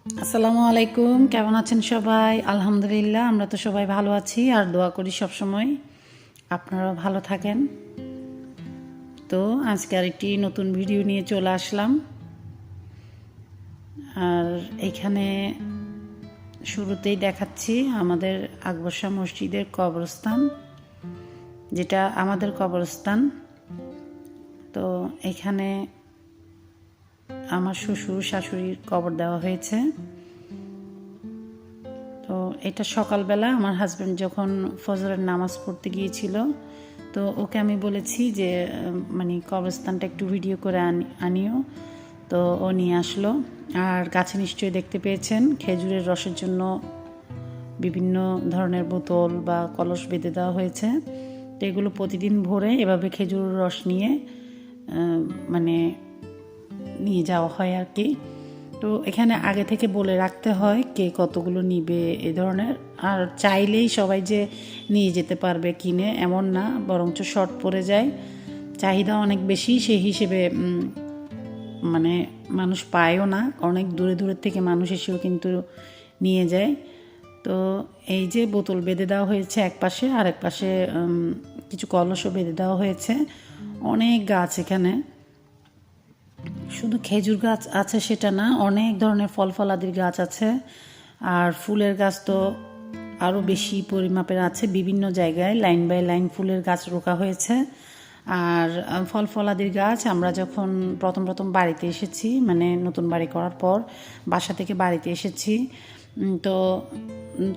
আসসালামু আলাইকুম, কেমন আছেন সবাই? আলহামদুলিল্লাহ, আমরা তো সবাই ভালো আছি আর দোয়া করি সব সময় আপনারাও ভালো থাকেন। তো আজকে আরেকটি নতুন ভিডিও নিয়ে চলে আসলাম। আর এখানে শুরুতেই দেখাচ্ছি আমাদের আকবর মসজিদের কবরস্থান, যেটা আমাদের কবরস্থান। তো এখানে আমার শ্বশুর শাশুড়ির কবর দেওয়া হয়েছে। তো এটা সকালবেলা আমার হাজব্যান্ড যখন ফজরের নামাজ পড়তে গিয়েছিল, তো ওকে আমি বলেছি যে মানে কবরস্থানটা একটু ভিডিও করে আনিও। তো ও নিয়ে আসলো। আর গাছে নিশ্চয়ই দেখতে পেয়েছেন খেজুরের রসের জন্য বিভিন্ন ধরনের বোতল বা কলস বেঁধে দেওয়া হয়েছে। তো এগুলো প্রতিদিন ভোরে এভাবে খেজুরের রস নিয়ে মানে নিয়ে যাওয়া হয় আর কি। তো এখানে আগে থেকে বলে রাখতে হয় কে কতগুলো নিবে এ ধরনের। আর চাইলেই সবাই যে নিয়ে যেতে পারবে কিনে এমন না, বরঞ্চ শর্ট পড়ে যায়, চাহিদা অনেক বেশি, সেই হিসেবে মানে মানুষ পায়ও না, অনেক দূরে দূরের থেকে মানুষ এসেও কিন্তু নিয়ে যায়। তো এই যে বোতল বেঁধে দেওয়া হয়েছে এক পাশে, আর এক পাশে কিছু কলসও বেঁধে দেওয়া হয়েছে। অনেক গাছ এখানে, শুধু খেজুর গাছ আছে সেটা না, অনেক ধরনের ফল ফলাদির গাছ আছে। আর ফুলের গাছ তো আরও বেশি পরিমাপের আছে, বিভিন্ন জায়গায় লাইন বাই লাইন ফুলের গাছ রোকা হয়েছে। আর ফল ফলাদির গাছ আমরা যখন প্রথম বাড়িতে এসেছি, মানে নতুন বাড়ি করার পর বাসা থেকে বাড়িতে এসেছি, তো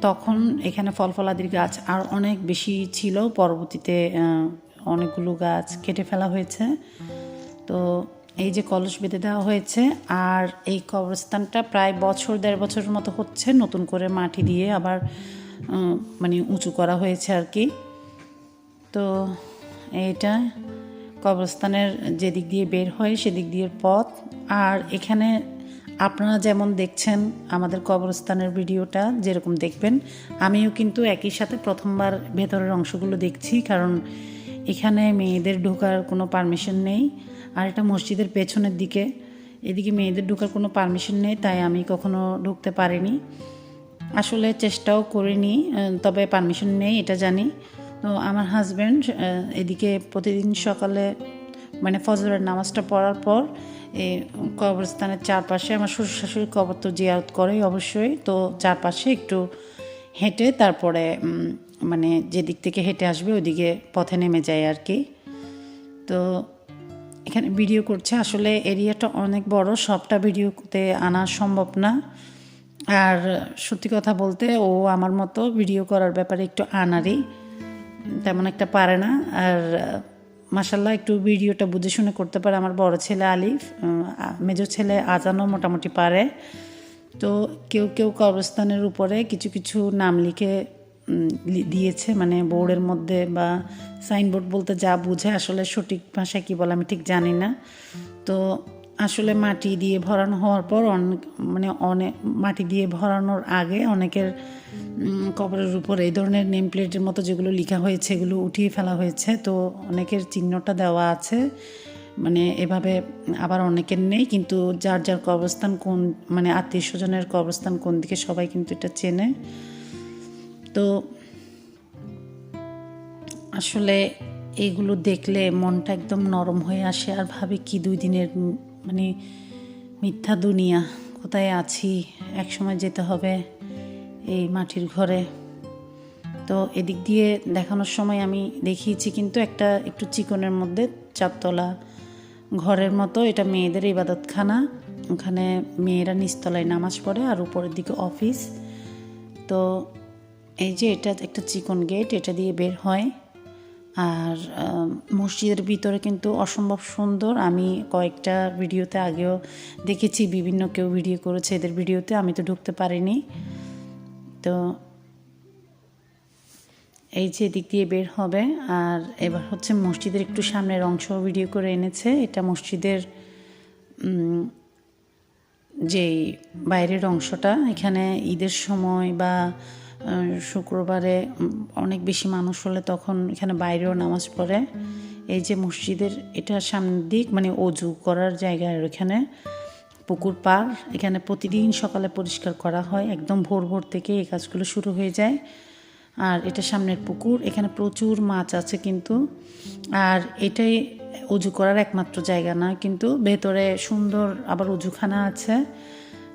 তখন এখানে ফল ফলাদির গাছ আর অনেক বেশি ছিল। পরবর্তীতে অনেকগুলো গাছ কেটে ফেলা হয়েছে। তো এই যে কলস বেঁধে দেওয়া হয়েছে। আর এই কবরস্থানটা প্রায় বছর 1.5 বছরের মতো হচ্ছে, নতুন করে মাটি দিয়ে আবার মানে উঁচু করা হয়েছে আর কি। তো এইটা কবরস্থানের যেদিক দিয়ে বের হয় সেদিক দিয়ে পথ। আর এখানে আপনারা যেমন দেখছেন আমাদের কবরস্থানের ভিডিওটা যেরকম দেখবেন, আমিও কিন্তু একই সাথে প্রথমবার ভেতরের অংশগুলো দেখছি, কারণ এখানে মেয়েদের ঢোকার কোনো পারমিশন নেই। আর এটা মসজিদের পেছনের দিকে, এদিকে মেয়েদের ঢোকার কোনো পারমিশন নেই, তাই আমি কখনো ঢুকতে পারিনি, আসলে চেষ্টাও করিনি, তবে পারমিশন নেই এটা জানি। তো আমার হাজব্যান্ড এদিকে প্রতিদিন সকালে মানে ফজরের নামাজটা পড়ার পর এই কবরস্থানের চারপাশে, আমার শ্বশুর শাশুড়ির কবর তো জিয়ারত করেই অবশ্যই, তো চারপাশে একটু হেঁটে তারপরে মানে যেদিক থেকে হেঁটে আসবে ওইদিকে পথে নেমে যায় আর কি। তো এখানে ভিডিও করছে, আসলে এরিয়াটা অনেক বড়, সবটা ভিডিওতে আনা সম্ভব না। আর সত্যি কথা বলতে ও আমার মতো ভিডিও করার ব্যাপারে একটু আনাড়ি, তেমন একটা পারে না। আর মাশাল্লাহ একটু ভিডিওটা বুঝে শুনে করতে পারে আমার বড় ছেলে আলিফ, মেজো ছেলে আজানও মোটামুটি পারে। তো কেউ কেউ কবরস্থানের উপরে কিছু কিছু নাম লিখে দিয়েছে, মানে বোর্ডের মধ্যে বা সাইনবোর্ড বলতে যা বুঝে, আসলে সঠিক ভাষায় কী বলে আমি ঠিক জানি না। তো আসলে মাটি দিয়ে ভরানো হওয়ার পর অনেক মাটি দিয়ে ভরানোর আগে অনেকের কবরের উপর এই ধরনের নেম প্লেটের মতো যেগুলো লেখা হয়েছে এগুলো উঠিয়ে ফেলা হয়েছে। তো অনেকের চিহ্নটা দেওয়া আছে, মানে এভাবে আবার অনেকের নেই, কিন্তু যার যার কবরস্থান কোন, মানে আত্মীয় স্বজনের কবরস্থান কোন দিকে সবাই কিন্তু এটা চেনে। তো আসলে এইগুলো দেখলে মনটা একদম নরম হয়ে আসে, আর ভাবে কি 2 দিনের মানে মিথ্যা দুনিয়া, কোথায় আছি, একসময় যেতে হবে এই মাটির ঘরে। তো এদিক দিয়ে দেখানোর সময় আমি দেখিয়েছি কিন্তু একটা একটু চিকনের মধ্যে 4 তলা ঘরের মতো, এটা মেয়েদের ইবাদতখানা, ওখানে মেয়েরা নিচতলায় নামাজ পড়ে আর উপরের দিকে অফিস। তো এই যে এটা একটা চিকন গেট, এটা দিয়ে বের হয়। আর মসজিদের ভিতরে কিন্তু অসম্ভব সুন্দর, আমি কয়েকটা ভিডিওতে আগেও দেখেছি, বিভিন্ন কেউ ভিডিও করেছে এদের ভিডিওতে, আমি তো ঢুকতে পারিনি। তো এই যে দিক দিয়ে বের হবে। আর এবার হচ্ছে মসজিদের একটু সামনের অংশ ভিডিও করে এনেছে, এটা মসজিদের যেই বাইরের অংশটা। এখানে ঈদের সময় বা শুক্রবারে অনেক বেশি মানুষ হলে তখন এখানে বাইরেও নামাজ পড়ে। এই যে মসজিদের এটা সামনের দিক, মানে অজু করার জায়গা, আর এখানে পুকুর পার। এখানে প্রতিদিন সকালে পরিষ্কার করা হয়, একদম ভোর ভোর থেকে এই কাজগুলো শুরু হয়ে যায়। আর এটা সামনের পুকুর, এখানে প্রচুর মাছ আছে কিন্তু। আর এটাই উজু করার একমাত্র জায়গা না, কিন্তু ভেতরে সুন্দর আবার উজুখানা আছে।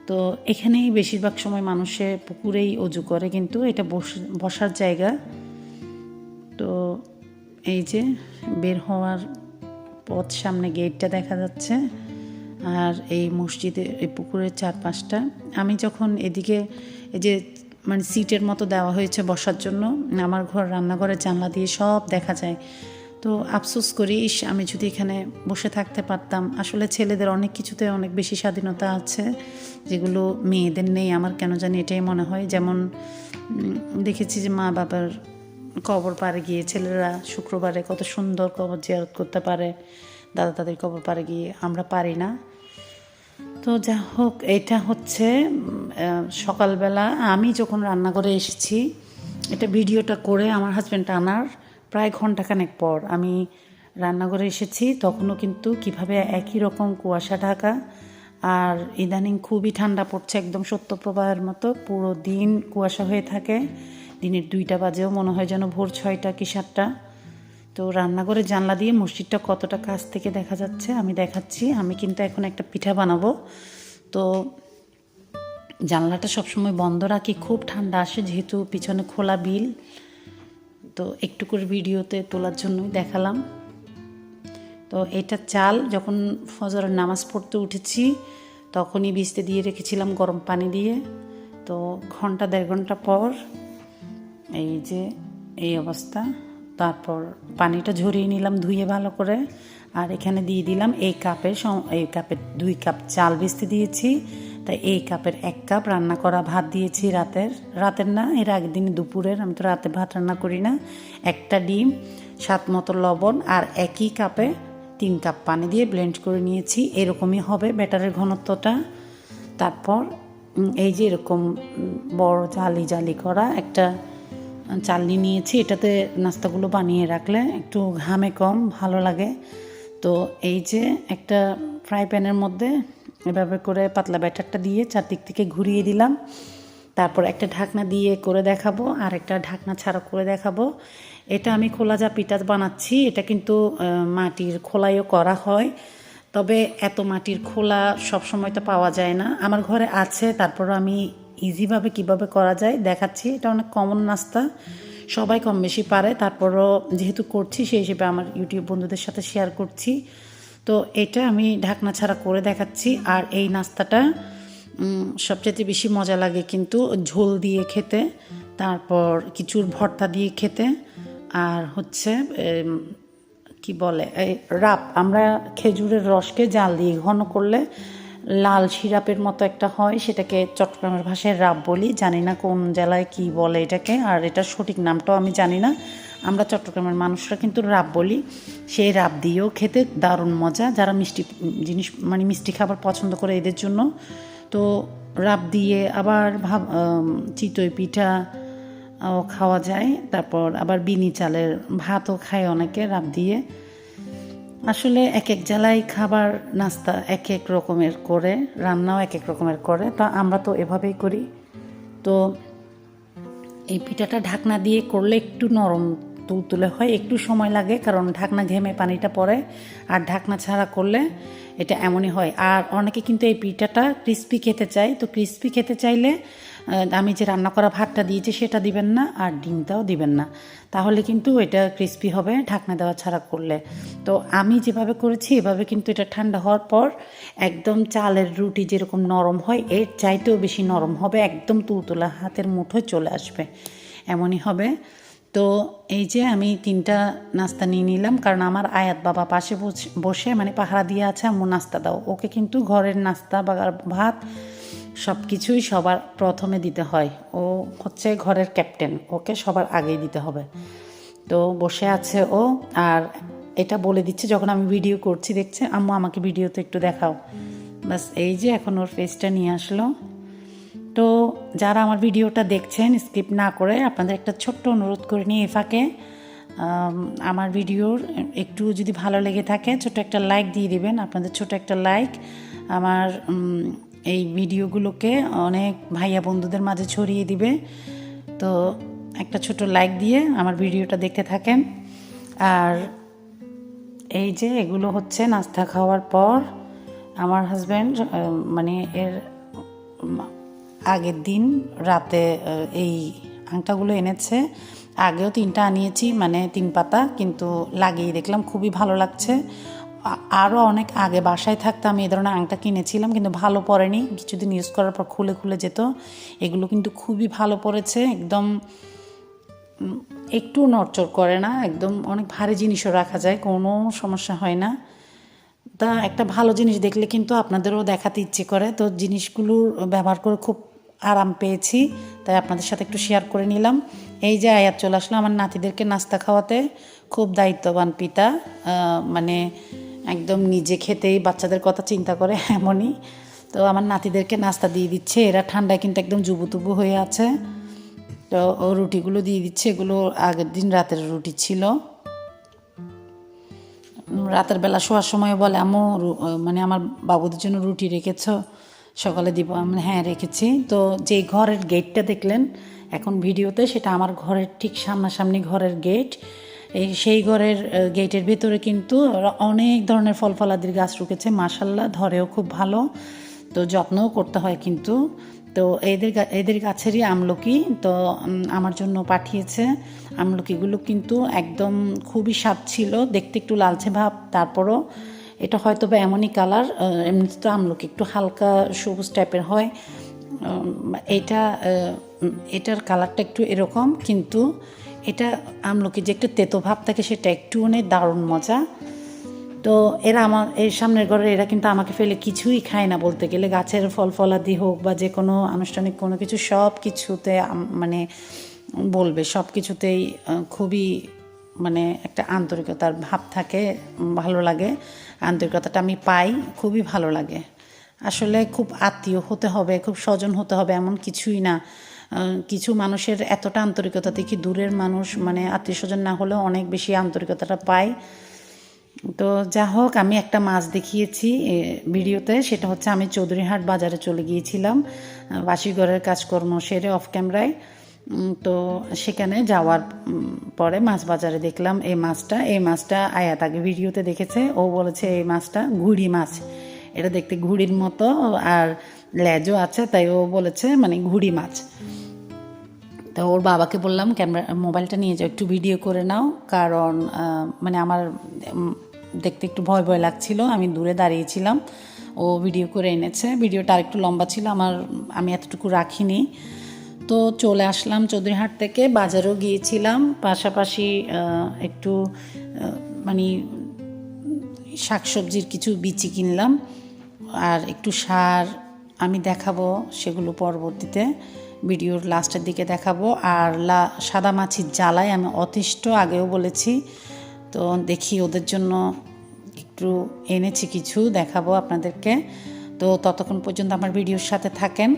তো এখানেই বেশিরভাগ সময় মানুষে পুকুরেই অজু করে, কিন্তু এটা বসার জায়গা। তো এই যে বের হওয়ার পথ, সামনে গেটটা দেখা যাচ্ছে। আর এই মসজিদে এই পুকুরের চারপাশটা, আমি যখন এদিকে এই যে মানে সিটের মতো দেওয়া হয়েছে বসার জন্য, আমার ঘর রান্নাঘরের জানলা দিয়ে সব দেখা যায়। তো আফসোস করি, আমি যদি এখানে বসে থাকতে পারতাম। আসলে ছেলেদের অনেক কিছুতে অনেক বেশি স্বাধীনতা আছে, যেগুলো মেয়েদের নেই। আমার কেন জানি এটাই মনে হয়। যেমন দেখেছি যে মা বাবার কবর পাড়ে গিয়ে ছেলেরা শুক্রবারে কত সুন্দর কবর জিয়ারত করতে পারে, দাদা দাদির কবর পাড়ে গিয়ে, আমরা পারি না। তো যা হোক, এটা হচ্ছে সকালবেলা আমি যখন রান্নাঘরে এসেছি, এটা ভিডিওটা করে আমার হাজব্যান্ড আনার প্রায় ঘন্টাখানেক পর আমি রান্নাঘরে এসেছি। তখনও কিন্তু কিভাবে একই রকম কুয়াশা ঢাকা, আর ইদানিং খুবই ঠান্ডা পড়ছে, একদম শৈত্যপ্রবাহের মতো পুরো দিন কুয়াশা হয়ে থাকে। দিনের 2টা বাজেও মনে হয় যেন ভোর 6টা কি 7টা। তো রান্নাঘরের জানলা দিয়ে মসজিদটা কতটা কাছ থেকে দেখা যাচ্ছে আমি দেখাচ্ছি। আমি কিন্তু এখন একটা পিঠা বানাবো, তো জানলাটা সবসময় বন্ধ রাখি, খুব ঠান্ডা আসে যেহেতু পিছনে খোলা বিল। তো একটু করে ভিডিওতে তোলার জন্যই দেখালাম। তো এটা চাল যখন ফজরের নামাজ পড়তে উঠেছি তখনই ভিজতে দিয়ে রেখেছিলাম গরম পানি দিয়ে। তো ঘন্টা 1.5 ঘন্টা পর এই যে এই অবস্থা। তারপর পানিটা ঝরিয়ে নিলাম ধুয়ে ভালো করে। আর এখানে দিয়ে দিলাম এই কাপের 2 কাপ চাল ভিজতে দিয়েছি, তাই এই কাপের 1 কাপ রান্না করা ভাত দিয়েছি। রাতের না, এর আগের দিন দুপুরের। আমি তো রাতে ভাত রান্না করি না। একটা ডিম, স্বাদ মতো লবণ, আর একই কাপে 3 কাপ পানি দিয়ে ব্লেন্ড করে নিয়েছি। এরকমই হবে ব্যাটারের ঘনত্বটা। তারপর এই যে এরকম বড় জালি জালি করা একটা চালনি নিয়েছি। এটাতে নাস্তাগুলো বানিয়ে রাখলে একটু ঘামে কম, ভালো লাগে। তো এই যে একটা ফ্রাই প্যানের মধ্যে এভাবে করে পাতলা ব্যাটারটা দিয়ে চারদিক থেকে ঘুরিয়ে দিলাম। তারপর একটা ঢাকনা দিয়ে করে দেখাবো, আর একটা ঢাকনা ছাড়া করে দেখাবো। এটা আমি খোলা যা পিঠা বানাচ্ছি, এটা কিন্তু মাটির খোলায়ও করা হয়। তবে এত মাটির খোলা সবসময় তো পাওয়া যায় না, আমার ঘরে আছে। তারপরও আমি ইজিভাবে কিভাবে করা যায় দেখাচ্ছি। এটা অনেক কমন নাস্তা, সবাই কম বেশি পারে। তারপরও যেহেতু করছি সেই হিসেবে আমার ইউটিউব বন্ধুদের সাথে শেয়ার করছি। তো এটা আমি ঢাকনা ছাড়া করে দেখাচ্ছি। আর এই নাস্তাটা সবচেয়ে বেশি মজা লাগে কিন্তু ঝোল দিয়ে খেতে, তারপর কিছুর ভর্তা দিয়ে খেতে। আর হচ্ছে কি বলে এই রাব, আমরা খেজুরের রসকে জাল দিয়ে ঘন করলে লাল সিরাপের মতো একটা হয়, সেটাকে চট্টগ্রামের ভাষায় রাব বলি। জানি না কোন জেলায় কি বলে এটাকে, আর এটার সঠিক নামটাও আমি জানি না। আমরা চট্টগ্রামের মানুষরা কিন্তু রাব বলি। সেই রাব দিয়েও খেতে দারুণ মজা, যারা মিষ্টি জিনিস মানে মিষ্টি খাবার পছন্দ করে এদের জন্য। তো রাব দিয়ে আবার চিতই পিঠা খাওয়া যায়। তারপর আবার বিনি চালের ভাতও খায় অনেকে রাব দিয়ে। আসলে এক এক জেলায় খাবার নাস্তা এক এক রকমের করে, রান্নাও এক এক রকমের করে। তা আমরা তো এভাবেই করি। তো এই পিঠাটা ঢাকনা দিয়ে করলে একটু নরম তুলতুলে হয়, একটু সময় লাগে, কারণ ঢাকনা ঘেমে পানিটা পড়ে। আর ঢাকনা ছাড়া করলে এটা এমনই হয়। আর অনেকে কিন্তু এই পিঠাটা ক্রিস্পি খেতে চায়। তো ক্রিস্পি খেতে চাইলে আমি যে রান্না করা ভাতটা দিয়েছি সেটা দিবেন না, আর ডিমটাও দিবেন না, তাহলে কিন্তু এটা ক্রিস্পি হবে ঢাকনা দেওয়া ছাড়া করলে। তো আমি যেভাবে করেছি এভাবে কিন্তু এটা ঠান্ডা হওয়ার পর একদম চালের রুটি যেরকম নরম হয় এর চাইতেও বেশি নরম হবে, একদম তুলতুলা হাতের মুঠোয় চলে আসবে, এমনই হবে। তো এই যে আমি 3টা নাস্তা নিয়ে নিলাম, কারণ আমার আয়াত বাবা পাশে বসে মানে পাহারা দিয়ে আছে, আম্মু নাস্তা দাও। ওকে কিন্তু ঘরের নাস্তা বা ভাত সব কিছুই সবার প্রথমে দিতে হয়। ও হচ্ছে ঘরের ক্যাপ্টেন, ওকে সবার আগেই দিতে হবে। তো বসে আছে ও, আর এটা বলে দিচ্ছে যখন আমি ভিডিও করছি, দেখছে আম্মু আমাকে ভিডিওতে একটু দেখাও। বাস এই যে এখন ওর ফেসটা নিয়ে আসলো। তো যারা আমার ভিডিওটা দেখছেন স্কিপ না করে, আপনাদের একটা ছোট্ট অনুরোধ করে নিয়ে ফাঁকে আমার ভিডিওর একটু যদি ভালো লেগে থাকে ছোট একটা লাইক দিয়ে দিবেন। আপনাদের ছোট একটা লাইক আমার এই ভিডিওগুলোকে অনেক ভাইয়া বন্ধুদের মাঝে ছড়িয়ে দিবে। তো একটা ছোট লাইক দিয়ে আমার ভিডিওটা দেখতে থাকেন। আর এই যে এগুলো হচ্ছে নাস্তা খাওয়ার পর আমার হাজব্যান্ড মানে এর আগের দিন রাতে এই আংটাগুলো এনেছে। আগেও 3টা আনিয়েছি, মানে 3 পাতা, কিন্তু লাগিয়ে দেখলাম খুবই ভালো লাগছে। আরও অনেক আগে বাসায় থাকতে আমি এ ধরনের আংটা কিনেছিলাম, কিন্তু ভালো পড়েনি। কিছুদিন ইউজ করার পর খুলে খুলে যেত। এগুলো কিন্তু খুবই ভালো পড়েছে, একদম একটু নড়চড় করে না, একদম অনেক ভারী জিনিসও রাখা যায়, কোনো সমস্যা হয় না। তা একটা ভালো জিনিস দেখলে কিন্তু আপনাদেরও দেখাতে ইচ্ছে করে। তো জিনিসগুলো ব্যবহার করে খুব আরাম পেয়েছি, তাই আপনাদের সাথে একটু শেয়ার করে নিলাম। এই যে আয়াত চলে আসলো আমার নাতিদেরকে নাস্তা খাওয়াতে। খুব দায়িত্ববান পিতা, মানে একদম নিজে খেতেই বাচ্চাদের কথা চিন্তা করে এমনই। তো আমার নাতিদেরকে নাস্তা দিয়ে দিচ্ছে। এরা ঠান্ডায় কিন্তু একদম জুবুতুবু হয়ে আছে। তো ও রুটিগুলো দিয়ে দিচ্ছে, এগুলো আগের দিন রাতের রুটি ছিল। রাতের বেলা শোয়ার সময় বলে, আম্মু মানে আমার বাবুদের জন্য রুটি রেখেছ, সকালে দিব। আমি হ্যাঁ রেখেছি। তো যে ঘরের গেটটা দেখলেন এখন ভিডিওতে, সেটা আমার ঘরের ঠিক সামনাসামনি ঘরের গেট। সেই ঘরের গেটের ভিতরে কিন্তু অনেক ধরনের ফল ফলাদির গাছ রুকেছে, মাশাল্লাহ, ধরেও খুব ভালো। তো যত্নও করতে হয় কিন্তু। তো এদের গাছেরই আমলকি তো আমার জন্য পাঠিয়েছে। আমলকিগুলো কিন্তু একদম খুবই স্বাদ ছিল, দেখতে একটু লালচে ভাব, তারপরও এটা হয়তো বা এমনই কালার। এমনি তো আমলকি একটু হালকা সবুজ টাইপের হয়, এটার কালারটা একটু এরকম, কিন্তু এটা আমলকি যে একটা তেতো ভাব থাকে সেটা একটু অনেক দারুণ মজা। তো এরা আমার এই সামনের ঘরে এরা কিন্তু আমাকে ফেলে কিছুই খায় না বলতে গেলে। গাছের ফল ফলাদি হোক বা যে কোনো আনুষ্ঠানিক কোনো কিছু সব কিছুতে মানে বলবে, সব কিছুতেই খুবই মানে একটা আন্তরিকতার ভাব থাকে, ভালো লাগে। আন্তরিকতাটা আমি পাই, খুবই ভালো লাগে। আসলে খুব আত্মীয় হতে হবে, খুব স্বজন হতে হবে এমন কিছুই না। কিছু মানুষের এতটা আন্তরিকতা দেখি, দূরের মানুষ মানে আত্মীয় স্বজন না হলেও অনেক বেশি আন্তরিকতাটা পায়। তো যা হোক, আমি একটা মাছ দেখিয়েছি ভিডিওতে, সেটা হচ্ছে আমি চৌধুরীহাট বাজারে চলে গিয়েছিলাম বাসিঘরের কাজকর্ম সেরে অফ ক্যামেরায়। তো সেখানে যাওয়ার পরে মাছ বাজারে দেখলাম এই মাছটা আয়াত আগে ভিডিওতে দেখেছে। ও বলেছে এই মাছটা ঘুড়ি মাছ, এটা দেখতে ঘুড়ির মতো আর লেজও আছে, তাই ও বলেছে মানে ঘুড়ি মাছ। তো ওর বাবাকে বললাম মোবাইলটা নিয়ে যাও, একটু ভিডিও করে নাও, কারণ মানে আমার দেখতে একটু ভয় ভয় লাগছিল, আমি দূরে দাঁড়িয়েছিলাম। ও ভিডিও করে এনেছে। ভিডিওটা আরেকটু লম্বা ছিল, আমি এতটুকু রাখিনি। তো চলে আসলাম চৌধুরীহাট থেকে, বাজারেও গিয়েছিলাম, পাশাপাশি একটু মানে শাকসবজির কিছু বিচি কিনলাম, আর একটু সার আমি দেখাবো, সেগুলো পরবর্তীতে ভিডিওর লাস্টের দিকে দেখাবো। আর সাদা মাছির জ্বালায় আমি অতিষ্ঠ, আগেও বলেছি। তো দেখি ওদের জন্য একটু এনেছি, কিছু দেখাবো আপনাদেরকে। তো ততক্ষণ পর্যন্ত আমার ভিডিওর সাথে থাকেন।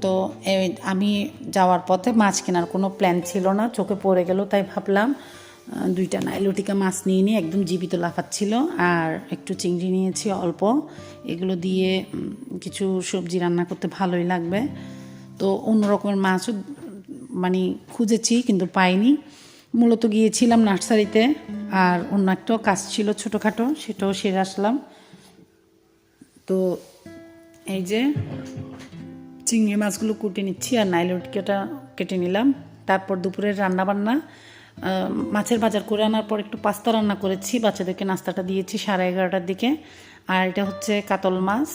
তো আমি যাওয়ার পথে মাছ কেনার কোনো প্ল্যান ছিল না, চোখে পড়ে গেল, তাই ভাবলাম 2টা নাইলটিকা মাছ নিয়ে নিয়ে, একদম জীবিত লাফাচ্ছিল। আর একটু চিংড়ি নিয়েছি অল্প, এগুলো দিয়ে কিছু সবজি রান্না করতে ভালোই লাগবে। তো অন্য রকমের মাছও মানে খুঁজেছি কিন্তু পাইনি। মূলত গিয়েছিলাম নার্সারিতে, আর অন্য একটাও কাজ ছিল ছোটোখাটো, সেটাও সেরে আসলাম। তো এই যে চিংড়ি মাছগুলো কুটে নিচ্ছি আর নাইলটিকাটা কেটে নিলাম। তারপর দুপুরের রান্নাবান্না, মাছের বাজার করে আনার পর একটু পাস্তা রান্না করেছি, বাচ্চাদেরকে নাস্তাটা দিয়েছি 11:30টার দিকে। আর এটা হচ্ছে কাতল মাছ,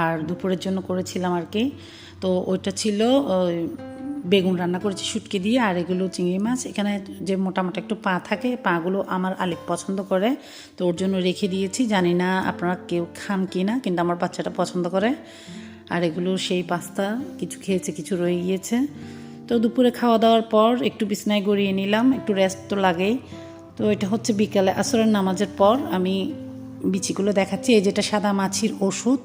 আর দুপুরের জন্য করেছিলাম আর কি। তো ওইটা ছিল বেগুন রান্না করেছি শুটকি দিয়ে, আর এগুলো চিংড়ি মাছ। এখানে যে মোটামুটি একটু পা থাকে, পাগুলো আমার আলিফ পছন্দ করে, তো ওর জন্য রেখে দিয়েছি। জানি না আপনারা কেউ খান কি না, কিন্তু আমার বাচ্চাটা পছন্দ করে। আর এগুলো সেই পাস্তা, কিছু খেয়েছে কিছু রয়ে গিয়েছে। তো দুপুরে খাওয়া দাওয়ার পর একটু বিছনায় গড়িয়ে নিলাম, একটু রেস্ট তো লাগেই। তো এটা হচ্ছে বিকালে আসরের নামাজের পর আমি বিচিগুলো দেখাচ্ছি। এই যেটা সাদা মাছির ওষুধ,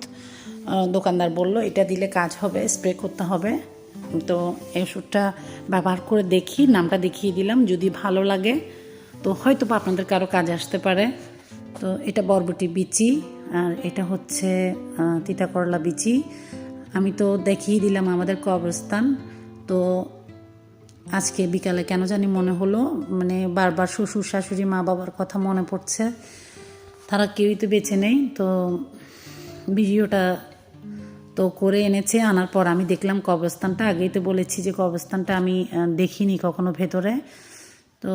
দোকানদার বলল এটা দিলে কাজ হবে, স্প্রে করতে হবে। তো এই ওষুধটা ব্যবহার করে দেখি, নামটা দেখিয়ে দিলাম, যদি ভালো লাগে তো হয়তো বা আপনাদের কারো কাজে আসতে পারে। তো এটা বরবটি বিচি, আর এটা হচ্ছে তিতা করলা বিচি। আমি তো দেখিয়ে দিলাম আমাদের কবরস্থান। তো আজকে বিকালে কেন জানি মনে হলো, মানে বারবার শ্বশুর শাশুড়ি মা বাবার কথা মনে পড়ছে, তারা কেউই তো বেঁচে নেই। তো ভিডিওটা তো করে এনেছে, আনার পর আমি দেখলাম কবরস্থানটা। আগেই তো বলেছি যে কবরস্থানটা আমি দেখিনি কখনো ভেতরে। তো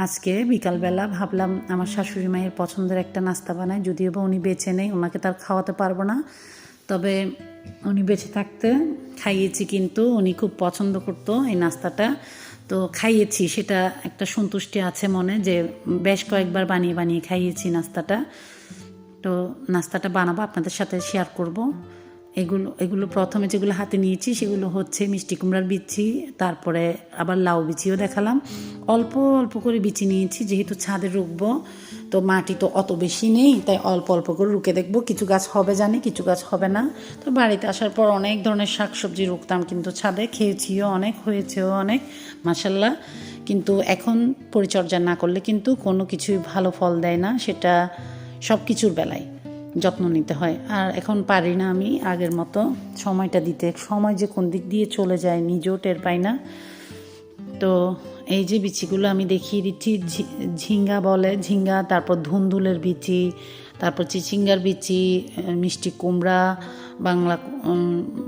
আজকে বিকালবেলা ভাবলাম আমার শাশুড়ি মায়ের পছন্দের একটা নাস্তা বানাই, যদিও বা উনি বেঁচে নেই, ওনাকে তার খাওয়াতে পারবো না, তবে উনি বেঁচে থাকতে খাইয়েছি, কিন্তু উনি খুব পছন্দ করতো এই নাস্তাটা। তো খাইয়েছি, সেটা একটা সন্তুষ্টি আছে মনে, যে বেশ কয়েকবার বানিয়ে বানিয়ে খাইয়েছি নাস্তাটা। তো নাস্তাটা বানাবো, আপনাদের সাথে শেয়ার করব। এগুলো প্রথমে যেগুলো হাতে নিয়েছি সেগুলো হচ্ছে মিষ্টি কুমড়ার বিচি, তারপরে আবার লাউ বিচিও দেখালাম। অল্প অল্প করে বিচি নিয়েছি, যেহেতু ছাদে রুখবো, তো মাটি তো অত বেশি নেই, তাই অল্প অল্প করে রুখে দেখবো। কিছু গাছ হবে জানি, কিছু গাছ হবে না। তো বাড়িতে আসার পর অনেক ধরনের শাকসবজি রুখতাম, কিন্তু ছাদে খেয়েছিও অনেক, হয়েছেও অনেক, মাশাল্লাহ। কিন্তু এখন পরিচর্যা না করলে কিন্তু কোনো কিছুই ভালো ফল দেয় না, সেটা সব কিছুর বেলায় যত্ন নিতে হয়। আর এখন পারি না আমি আগের মতো সময়টা দিতে, সময় যে কোন দিক দিয়ে চলে যায় নিজেও টের পাই না। তো এই যে বিচিগুলো আমি দেখিয়ে দিচ্ছি, ঝিঙ্গা বলে, ঝিঙ্গা, তারপর ধুন্দুলের বিচি, তারপর চিচিঙ্গার বিচি, মিষ্টি কুমড়া, বাংলা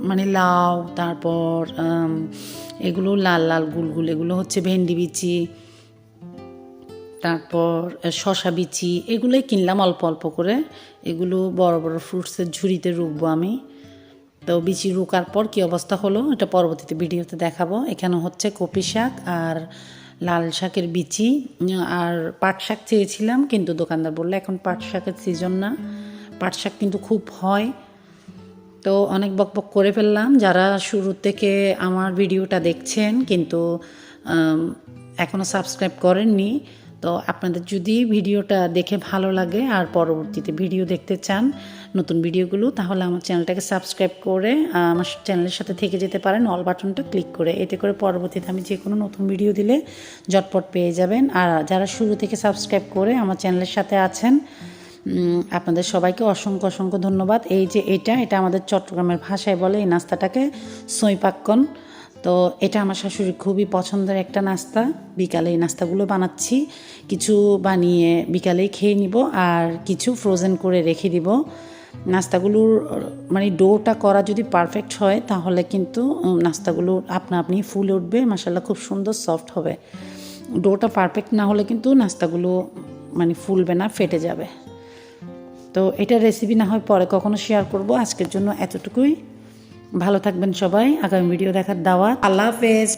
মানে লাউ, তারপর এগুলো লাল লাল গুলগুল, এগুলো হচ্ছে ভেন্ডি বিচি, তারপর শশা বিচি, এগুলোই কিনলাম অল্প অল্প করে। এগুলো বড় বড় ফ্রুটসের ঝুড়িতে রুখবো আমি। তো বিচি রুকার পর কী অবস্থা হলো এটা পরবর্তীতে ভিডিওতে দেখাবো। এখানে হচ্ছে কপি শাক আর লাল শাকের বিচি, আর পাট শাক চেয়েছিলাম, কিন্তু দোকানদার বললো এখন পাট শাকের সিজন না, পাট শাক কিন্তু খুব হয়। তো অনেক বকবক করে ফেললাম। যারা শুরু থেকে আমার ভিডিওটা দেখছেন কিন্তু এখনও সাবস্ক্রাইব করেননি, তো আপনাদের যদি ভিডিওটা দেখে ভালো লাগে আর পরবর্তীতে ভিডিও দেখতে চান নতুন ভিডিওগুলো, তাহলে আমার চ্যানেলটাকে সাবস্ক্রাইব করে আমার চ্যানেলের সাথে থেকে যেতে পারেন, অল বাটনটা ক্লিক করে। এতে করে পরবর্তীতে আমি যে কোনো নতুন ভিডিও দিলে ঝটপট পেয়ে যাবেন। আর যারা শুরু থেকে সাবস্ক্রাইব করে আমার চ্যানেলের সাথে আছেন, আপনাদের সবাইকে অসংখ্য অসংখ্য ধন্যবাদ। এই যে এটা আমাদের চট্টগ্রামের ভাষায় বলে এই নাস্তাটাকে সই পাক্কন। তো এটা আমার শাশুড়ির খুবই পছন্দের একটা নাস্তা। বিকালে এই নাস্তাগুলো বানাচ্ছি, কিছু বানিয়ে বিকালেই খেয়ে নিব, আর কিছু ফ্রোজেন করে রেখে দিব। নাস্তাগুলোর মানে ডোটা করা যদি পারফেক্ট হয়, তাহলে কিন্তু নাস্তাগুলো আপনা আপনি ফুলে উঠবে, মাশাআল্লাহ খুব সুন্দর সফট হবে। ডোটা পারফেক্ট না হলে কিন্তু নাস্তাগুলো মানে ফুলবে না, ফেটে যাবে। তো এটা রেসিপি না হয় পরে কখনো শেয়ার করব। আজকের জন্য এতটুকুই। ভালো থাকবেন সবাই। আগামী ভিডিও দেখার দাওয়াত। আল্লাহ হাফেজ।